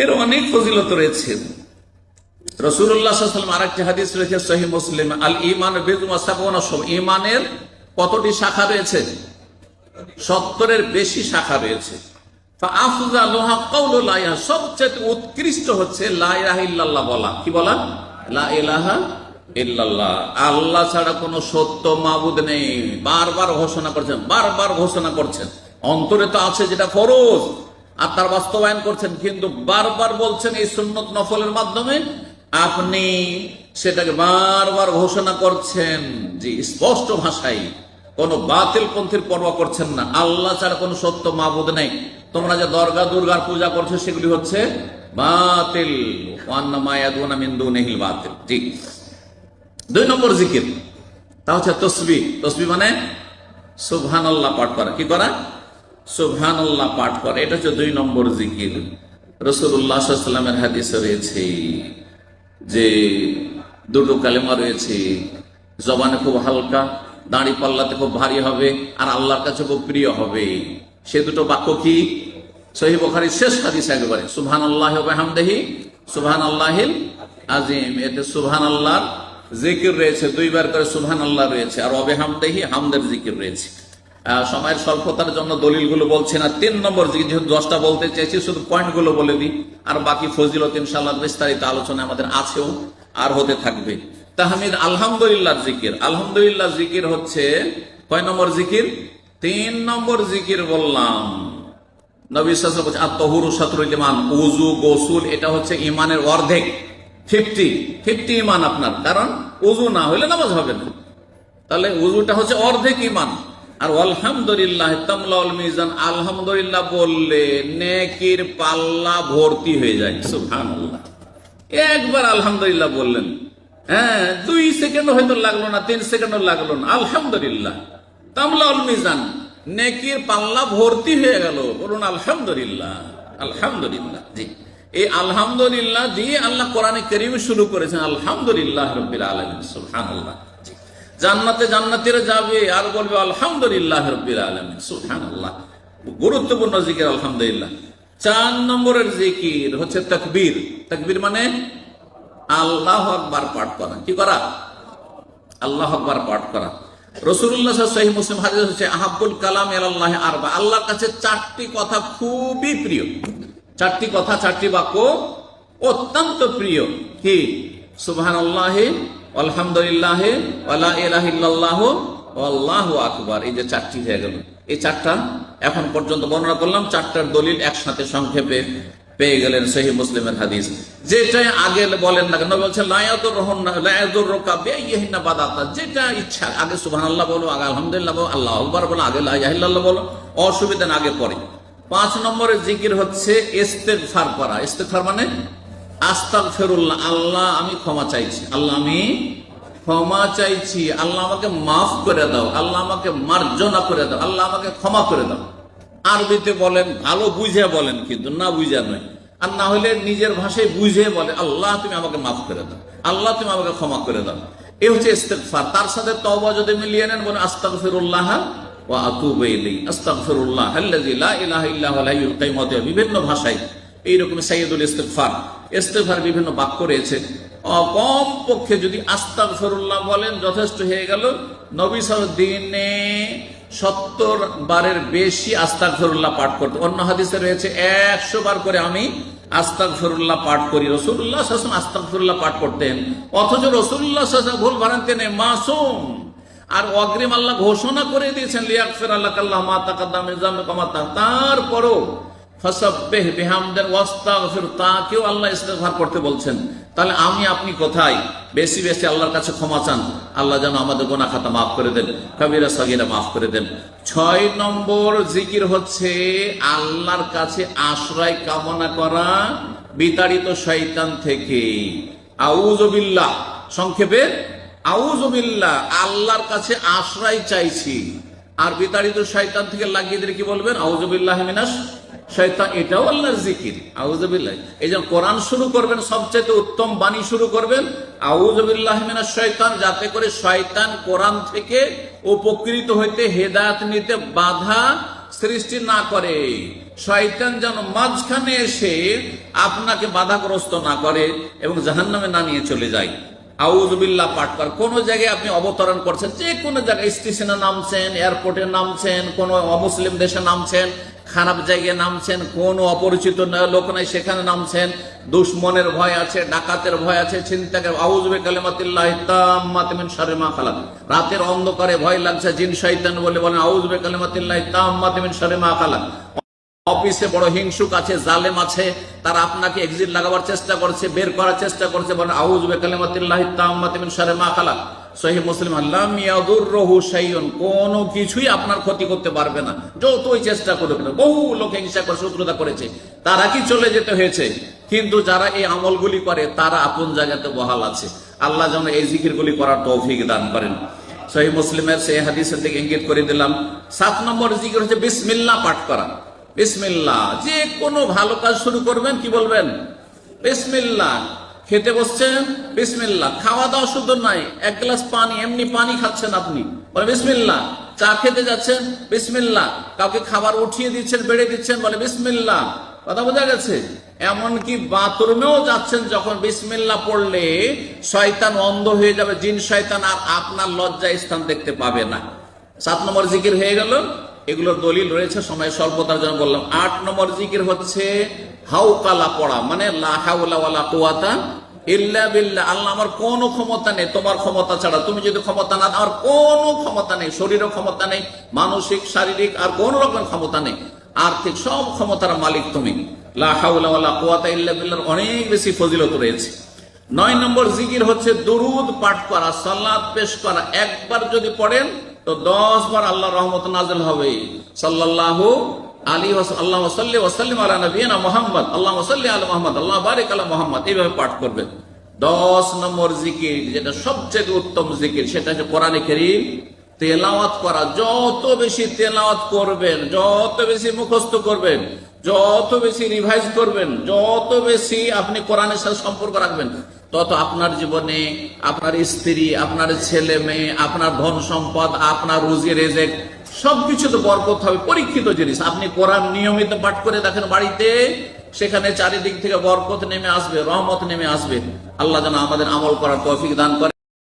এর অনেক ফজিলত রয়েছে। রাসূলুল্লাহ সাল্লাল্লাহু আলাইহি ওয়াসাল্লাম আরেকটি হাদিস রয়েছে সহিহ মুসলিম, আল ঈমান বিদ'un ওয়া সাবউনা শু'বা, ঈমানের কতটি শাখা রয়েছে? 70-এর বেশি শাখা রয়েছে। ফাআফযালুহা কাউলু লা ইলাহা, সবচেয়ে উৎকৃষ্ট হচ্ছে লা ইলাহা ইল্লাল্লাহ বলা। কি বলা? লা ইলাহা ইল্লাল্লাহ, আল্লাহ ছাড়া কোনো সত্য মাবুদ নেই। বারবার ঘোষণা করছেন, বারবার ঘোষণা করছেন। অন্তরে তো আছে যেটা ফরজ, আর তার বাস্তবায়ন করছেন, কিন্তু বারবার বলছেন এই সুন্নত নফলের মাধ্যমে আপনি সেটাকে বারবার ঘোষণা করছেন যে স্পষ্ট ভাষায় কোনো বাতিল পন্থীর পরোয়া করছেন না। আল্লাহ ছাড়া কোনো সত্য মাবুদ নেই। তোমরা যে দরগা দুর্গার পূজা করছো সেগুলি হচ্ছে বাতিল। ওয়ান্না মা ইয়াদুনা মিন দুনিহিল বাতিল। ঠিক। 2 নম্বর জিকির, তা হচ্ছে তসবিহ। তসবিহ মানে সুবহানাল্লাহ পাঠ করা। কি করা? সুবহানাল্লাহ পাঠ করা। এটা হচ্ছে 2 নম্বর জিকির। রাসূলুল্লাহ সাল্লাল্লাহু আলাইহি ওয়াসাল্লামের হাদিসে রয়েছে যে 2টো কালেমা রয়েছে, জবানে খুব হালকা, দাড়ি পাল্লাতে খুব ভারী হবে, আর আল্লাহর কাছে খুব প্রিয় হবে। সে 2টো বাক্য কি? সহিহ বুখারীর শেষ হাদিস একেবারে, সুবহানাল্লাহি ওয়া বিহামদিহি সুবহানাল্লাহিল আযীম। এতে সুবহানাল্লাহর জিকির রয়েছে, 2 বার করে সুবহানাল্লাহ রয়েছে, আর ওয়া বিহামদিহি হামদের জিকির রয়েছে। সময়ের স্বল্পতার জন্য দলিলগুলো বলছি না। 3 নম্বর জিকির, যেহেতু 10টা বলতে চাইছি, শুধু পয়েন্টগুলো বলে দিই, আর বাকি ফজিলত ইনশাআল্লাহ বিস্তারিত আলোচনা আমাদের আছেও আর হতে থাকবে। তাহমিদ আলহামদুলিল্লাহ জিকির। আলহামদুলিল্লাহ জিকির হচ্ছে কয় নম্বর জিকির? 3 নম্বর জিকির বললাম। নবী সাল্লাল্লাহু আলাইহি ওয়াসাল্লাম বলেছেন আত-তাহুরু শাতরুল ঈমান, ওযু গোসল এটা হচ্ছে ঈমানের অর্ধেক। 50 ঈমান আপনার, কারণ ওযু না হলে নামাজ হবে না। তাহলে ওযুটা হচ্ছে অর্ধেক ঈমান। আর আলহামদুলিল্লাহ তামলাউল মিজান, আলহামদুলিল্লাহ বললে নেকির পাল্লা ভর্তি হয়ে যায়। সুবহানাল্লাহ। একবার আলহামদুলিল্লাহ বললেন, 2 সেকেন্ড হয়তো লাগলো না, 3 সেকেন্ডও লাগলো না, আলহামদুলিল্লাহ তামলাউল মিজান, নেকির পাল্লা ভর্তি হয়ে গেল। বলুন আলহামদুলিল্লাহ। আলহামদুলিল্লাহ। জি, এই আলহামদুলিল্লাহ দিয়ে আল্লাহ কোরআনে কারীমে শুরু করেছেন, আলহামদুলিল্লাহ রাব্বিল আলামিন। সুবহানাল্লাহ। জান্নাতে জান্নাতীরা যাবে আর বলবে আলহামদুলিল্লাহ রাব্বিল আলামিন। সুবহানাল্লাহ। গুরুত্বপূর্ণ জিকির আলহামদুলিল্লাহ। 4 নম্বরের জিকির হচ্ছে তাকবীর। তাকবীর মানে আল্লাহু আকবার পাঠ করা। কি করা? আল্লাহু আকবার পাঠ করা। রাসূলুল্লাহ সাল্লাল্লাহু আলাইহি ওয়াসাল্লাম সহিহ মুসলিম হাদিস হচ্ছে আহাব্বুল কালাম ইলাল্লাহি আরবা, আল্লাহর কাছে 4টি কথা খুবই প্রিয়। 4টি কথা, 4টি বাক্য অত্যন্ত প্রিয়। কি? সুবহানাল্লাহি আলহামদুলিল্লাহি ওয়া লা ইলাহা ইল্লাল্লাহু আল্লাহু আকবার। এই যে 4টি হয়ে গেল। এই 4টা এখন পর্যন্ত বর্ণনা করলাম। 4টার দলিল একসাথে সংক্ষেপে পেয়ে গেলেন সহিহ মুসলিমের হাদিস। যেটাই আগে বলেন না কেন, বলছেন লা ইয়াদুররুকা বিআইয়িহিন্না বাদাতা, যেটা ইচ্ছা আগে সুবহানাল্লাহ বলো, আগে আলহামদুলিল্লাহ বলো, আল্লাহু আকবার বলো, আগে লা ইলাহা ইল্লাল্লাহ বলো, অসুবিধা না, আগে পরে। 5 নম্বরের জিকির হচ্ছে ইস্তেগফার করা। ইস্তেগফার মানে আস্তাগফিরুল্লাহ, আল্লাহ আমি ক্ষমা চাইছি, আল্লাহ আমি ক্ষমা চাইছি, আল্লাহ আমাকে মাফ করে দাও, আল্লাহ আমাকে মার্জনা করে দাও, আল্লাহ আমাকে ক্ষমা করে দাও। আরবিতে বলেন, ভালো বুঝে বলেন, কিন্তু না বুঝে নয়। আর না হলে নিজের ভাষায় বুঝে বলে, আল্লাহ তুমি আমাকে মাফ করে দাও, আল্লাহ তুমি আমাকে ক্ষমা করে দাও। এই হচ্ছে ইস্তেগফার। তার সাথে তওবা যদি মিলিয়ে নেন, বলেন আস্তাগফিরুল্লাহ ওয়া আতুবু ইলাইহি, আস্তাগফিরুল্লাহ আল্লাযী লা ইলাহা ইল্লা হুয়াল হাইয়ুল কাইয়্যুম। বিভিন্ন ভাষায় এইরকম সাইয়্যিদুল ইস্তেগফার। ইস্তেগফার বিভিন্ন বাক্য রয়েছে। কম পক্ষে যদি আস্তাগফিরুল্লাহ বলেন যথেষ্ট হয়ে গেল। নবী সাল্লাল্লাহু দিনে 70 বারের বেশি আস্তাগফিরুল্লাহ পাঠ করতেন। অন্য হাদিসে রয়েছে 100 বার করে আমি আস্তাগফিরুল্লাহ পাঠ করি। রাসূলুল্লাহ সাল্লাল্লাহু আলাইহি ওয়াসাল্লাম আস্তাগফিরুল্লাহ পাঠ করতেন, অথচ রাসূলুল্লাহ সাল্লাল্লাহু আলাইহি ওয়াসাল্লাম ভুল ভ্রান্তি নেই, মাসুম। আর অগ্রিম আল্লাহ ঘোষণা করে দিয়েছেন লিয়াগফির লাকাল্লাহু মা তাকাদ্দামা মিন যামবিকা ওয়া মা তাআখার। তারপরও ফাসাব্বিহ বিহামদিহি ওয়াস্তাগফির, তাকেও আল্লাহ ইস্তেগফার করতে বলছেন। তাহলে আমি আপনি কোথায়? বেশি বেশি আল্লাহর কাছে ক্ষমা চান, আল্লাহ যেন আমাদের গুনাহ খাতা মাফ করে দেন, কবিরা সগীরা মাফ করে দেন। 6 নম্বর জিকির হচ্ছে আল্লাহর কাছে আশ্রয় কামনা করা বিতাড়িত শয়তান থেকে। আউযু বিল্লাহ, সংক্ষেপে আউযু বিল্লাহ, আল্লাহর কাছে আশ্রয় চাইছি। আর বিতাড়িত শয়তান থেকে লাগিয়ে দিলে কি বলবেন? আউযু বিল্লাহি মিনাশ শয়তান। এটাও আল্লাহর জিকির, আউযু বিল্লাহ। এই যে কোরআন শুরু করবেন, সবচেয়ে উত্তম বাণী শুরু করবেন আউযু বিল্লাহি মিনাশ শয়তান, যাতে করে শয়তান কোরআন থেকে উপকৃত হইতে, হেদায়েত নিতে বাধা সৃষ্টি না করে, শয়তান যেন মাঝখানে এসে আপনাকে বাধাগ্রস্ত না করে এবং জাহান্নামে না নিয়ে চলে যায়। আউযুবিল্লাহ পাঠ কর। কোন জায়গায় আপনি অবতরণ করছেন, যে কোনো জায়গায় স্টেশনে নামছেন, এয়ারপোর্টে নামছেন, কোন অমুসলিম দেশে নামছেন, খারাপ জায়গায় নামছেন, কোন অপরিচিত লোক নাই সেখানে নামছেন, দুশ্মনের ভয় আছে, ডাকাতের ভয় আছে, ছিনতাইয়ের, আউযু বিকালিমাতিল্লাহি তাম্মাতি মিন শাররি মা খালাক। রাতের অন্ধকারে ভয় লাগছে, জিন শয়তান বলে বলেন আউযু বিকালিমাতিল্লাহি তাম্মাতি মিন শাররি মা খালাক। অফিসে বড় হিংসুক আছে, জালেম আছে, তারা আপনাকে এক্সিট লাগাবার চেষ্টা করছে, বের করার চেষ্টা করছে, বলেন আউযু বিকালিমাতিল্লাহি তাম্মাতি মিন শাররি মা খালাক। সহিহ মুসলিম, লাম ইয়াদুররুহু শাইউন, কোনো কিছুই আপনার ক্ষতি করতে পারবে না, যতই চেষ্টা করুক না। বহু লোক হিংসা করে, শত্রুতা করেছে, তারা কি চলে যেতে হয়েছে, কিন্তু যারা এই আমলগুলি করে তারা আপন জায়গাতে বহাল আছে। আল্লাহ যেন এই জিকিরগুলি করার তৌফিক দান করেন। সহিহ মুসলিমের সেই হাদিসের দিকে ইঙ্গিত করে দিলাম। 7 নম্বর জিকির হচ্ছে বিসমিল্লাহ পাঠ করা। বিসমিল্লাহ, যে কোনো ভালো কাজ শুরু করবেন কি বলবেন? বিসমিল্লাহ। খেতে বসছেন, বিসমিল্লাহ। খাওয়া দাওয়া শুধু নাই, এক গ্লাস পানি, এমনি পানি খাচ্ছেন আপনি, বলে বিসমিল্লাহ। চা খেতে যাচ্ছেন, বিসমিল্লাহ। কাউকে খাবার উঠিয়ে দিচ্ছেন, বেড়ে দিচ্ছেন, বলে বিসমিল্লাহ। কথা বোঝা গেছে? এমনকি বাথরুমেও যাচ্ছেন, যখন বিসমিল্লাহ পড়লে শয়তান অন্ধ হয়ে যাবে, জিন শয়তান, আর আপনার লজ্জায় স্থান দেখতে পাবে না। 7 নম্বর জিকির হয়ে গেল। এগুলোর দলিল রয়েছে, সময় স্বল্পতার জন্য বললাম। 8 নম্বর জিকির হচ্ছে হাউকালা পড়া, মানে লা হাওলা ওয়ালা কুওয়াতা ইল্লা বিল্লাহ। আল্লাহ, আমার কোনো ক্ষমতা নেই তোমার ক্ষমতা ছাড়া, তুমি যদি ক্ষমতা না, আমার কোনো ক্ষমতা নেই, শরীরের ক্ষমতা নেই, মানসিক শারীরিক আর কোন রকম ক্ষমতা নেই, আর্থিক সব ক্ষমতার মালিক তুমি। লা হাওলা ওয়ালা কুওয়াতা ইল্লা বিল্লাহর অনেক বেশি ফজিলত রয়েছে। 9 নম্বর জিকির হচ্ছে দুরুদ পাঠ করা, সালাত পেশ করা। একবার যদি পড়েন তো 10 বার আল্লাহর রহমত নাযিল হবে। সাল্লাল্লাহু আলাইহি ওয়াসাল্লাম, সাল্লি ওয়া সাল্লিম আলা নবিয়িনা মুহাম্মদ, আল্লাহুম্মা সাল্লি আলা মুহাম্মদ, আল্লাহুম্মা বারিক আলা মুহাম্মদ, এইভাবে পাঠ করবেন। 10 নম্বর জিকির, যেটা সবচেয়ে উত্তম জিকির, সেটা হচ্ছে কোরআনে কারীম তেলাওয়াত করা। যত বেশি তেলাওয়াত করবেন, যত বেশি মুখস্থ করবেন, যত বেশি রিভাইজ করবেন, যত বেশি আপনি কোরআনের সাথে সম্পর্ক রাখবেন, তত আপনার জীবনে আপনার স্ত্রী, আপনার ছেলে মেয়ে, আপনার ধন সম্পদ, আপনার রুজি রেজেক সবকিছু তো বরকত হবে। পরীক্ষিত জিনিস। আপনি কোরআন নিয়মিত পাঠ করে দেখেন বাড়িতে, সেখানে চারিদিক থেকে বরকত নেমে আসবে, রহমত নেমে আসবে। আল্লাহ যেন আমাদের আমল করার তৌফিক দান করে।